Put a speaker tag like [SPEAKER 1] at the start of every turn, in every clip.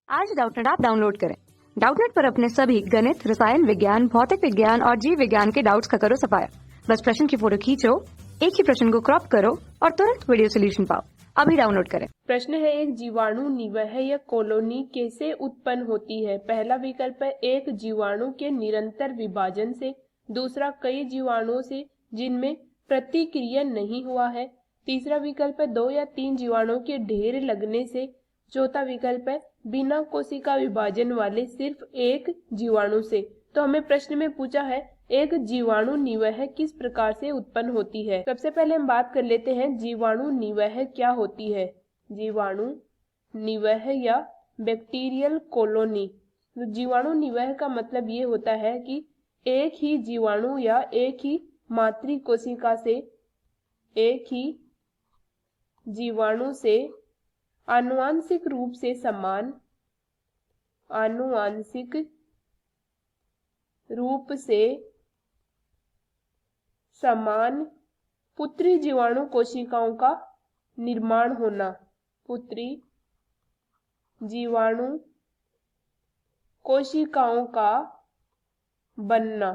[SPEAKER 1] आज Doubtnut app download करें। Doubtnut पर अपने सभी गणित, रसायन विज्ञान, भौतिक विज्ञान और जीव विज्ञान के डाउट्स का करो सफाया। बस प्रश्न की फोटो खींचो, एक ही प्रश्न को क्रॉप करो और तुरंत वीडियो सोल्यूशन पाओ। अभी डाउनलोड करें।
[SPEAKER 2] प्रश्न है, एक जीवाणु निवह या कॉलोनी कैसे उत्पन्न होती है? पहला विकल्प है एक जीवाणु के निरंतर विभाजन से, दूसरा कई जीवाणुओं से जिनमें प्रतिक्रिया नहीं हुआ है, तीसरा विकल्प है 2 या 3 जीवाणुओं के ढेर लगने से, चौथा विकल्प है बिना कोशिका विभाजन वाले सिर्फ एक जीवाणु से। तो हमें प्रश्न में पूछा है एक जीवाणु निवह किस प्रकार से उत्पन्न होती है। सबसे पहले हम बात कर लेते हैं जीवाणु निवह क्या होती है। जीवाणु निवह या बैक्टीरियल कॉलोनी। तो जीवाणु निवह का मतलब ये होता है कि एक ही जीवाणु या एक ही मातृ कोशिका से, एक ही जीवाणु से आनुवांशिक रूप से समान, आनुवांशिक रूप से समान पुत्री जीवाणु कोशिकाओं का निर्माण होना, पुत्री जीवाणु कोशिकाओं का बनना।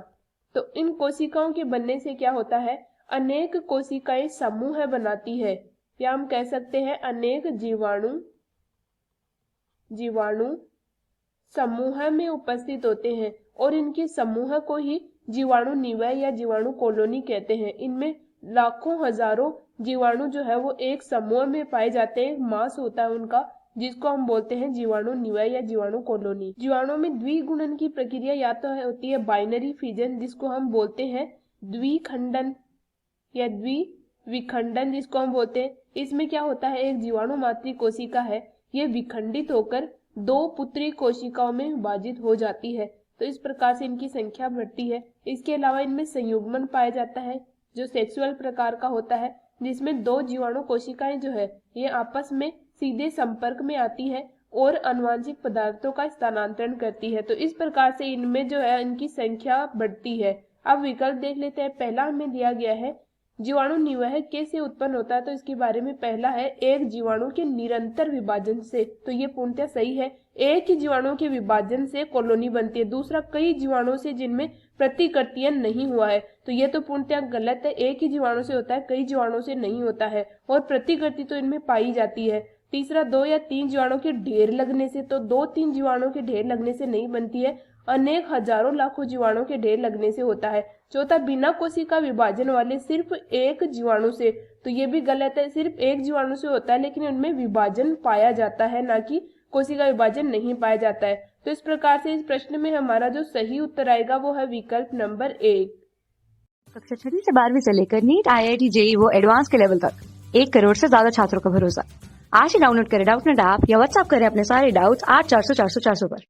[SPEAKER 2] तो इन कोशिकाओं के बनने से क्या होता है, अनेक कोशिकाएं समूह बनाती है, या हम कह सकते हैं अनेक जीवाणु समूह में उपस्थित होते हैं और इनके समूह को ही जीवाणु निवह या जीवाणु कॉलोनी कहते हैं। इनमें लाखों हजारों जीवाणु जो है वो एक समूह में पाए जाते हैं, मास होता है उनका, जिसको हम बोलते हैं जीवाणु निवह या जीवाणु कॉलोनी। जीवाणु में द्विगुणन की प्रक्रिया या तो होती है बाइनरी फिजन, जिसको हम बोलते हैं द्विखंडन, या द्विविखंडन जिसको हम बोलते हैं। इसमें क्या होता है, एक जीवाणु मातृ कोशिका है, ये विखंडित होकर 2 पुत्री कोशिकाओं में विभाजित हो जाती है। तो इस प्रकार से इनकी संख्या बढ़ती है। इसके अलावा इनमें संयुग्मन पाया जाता है जो सेक्सुअल प्रकार का होता है, जिसमें 2 जीवाणु कोशिकाएं जो है ये आपस में सीधे संपर्क में आती है और आनुवांशिक पदार्थों का स्थानांतरण करती है। तो इस प्रकार से इनमें जो है इनकी संख्या बढ़ती है। अब विकल्प देख लेते हैं। पहला हमें दिया गया है जीवाणु निवह कैसे उत्पन्न होता है, तो इसके बारे में पहला है एक जीवाणु के निरंतर विभाजन से। तो ये पूर्णतः सही है, एक ही जीवाणु के विभाजन से कॉलोनी बनती है। दूसरा कई जीवाणु से जिनमें प्रतिकृतियन नहीं हुआ है, तो ये तो पूर्णतः गलत है, एक ही जीवाणु से होता है, कई जीवाणु से नहीं होता है, और प्रतिकृति तो इनमें पाई जाती है। तीसरा 2 या 3 जीवाणु के ढेर लगने से, तो 2-3 जीवाणु के ढेर लगने से नहीं बनती है, अनेक हजारों लाखों जीवाणु के ढेर लगने से होता है। चौथा बिना कोशिका विभाजन वाले सिर्फ एक जीवाणु से, तो ये भी गलत है, सिर्फ एक जीवाणु से होता है लेकिन उनमें विभाजन पाया जाता है, ना कि कोशिका विभाजन नहीं पाया जाता है। तो इस प्रकार से इस प्रश्न में हमारा जो सही उत्तर आएगा वो है विकल्प नंबर 1।
[SPEAKER 1] कक्षा 6 से 12वीं से लेकर नीट, IIT, JEE वो एडवांस के लेवल तक 1 करोड़ से ज्यादा छात्रों का भरोसा। आज ही डाउनलोड करें डाउटनेट ऐप या व्हाट्सएप करें अपने सारे डाउट्स 8400 400 400 पर।